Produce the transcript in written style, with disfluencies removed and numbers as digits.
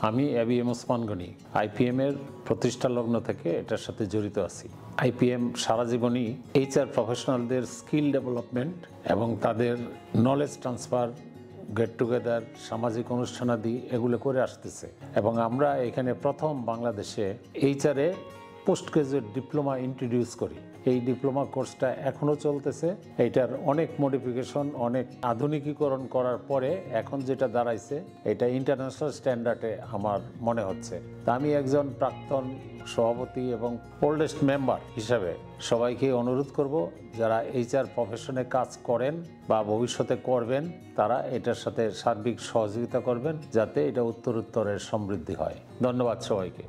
আমি ABM Osman Gani IPM এর প্রতিষ্ঠা লগ্ন থেকে এটার সাথে জড়িত আছি। আইপিএম সারা জীবনই এইচআর প্রফেশনালদের স্কিল ডেভেলপমেন্ট এবং তাদের নলেজ ট্রান্সফার, গেট টুগেদার, সামাজিক অনুষ্ঠানাদি এগুলো করে আসতেছে এবং আমরা এখানে প্রথম বাংলাদেশে এইচআরে পোস্ট গ্রাজুয়েট ডিপ্লোমা ইন্ট্রোডিউস করি। এই ডিপ্লোমা কোর্সটা এখনও চলতেছে। এইটার অনেক মডিফিকেশন, অনেক আধুনিকীকরণ করার পরে এখন যেটা দাঁড়াইছে এটা ইন্টারন্যাশনাল স্ট্যান্ডার্ডে আমার মনে হচ্ছে। তা আমি একজন প্রাক্তন সভাপতি এবং ওল্ডেস্ট মেম্বার হিসাবে সবাইকে অনুরোধ করব, যারা এইচআর প্রফেশনে কাজ করেন বা ভবিষ্যতে করবেন তারা এটার সাথে সার্বিক সহযোগিতা করবেন যাতে এটা উত্তরোত্তরের সমৃদ্ধি হয়। ধন্যবাদ সবাইকে।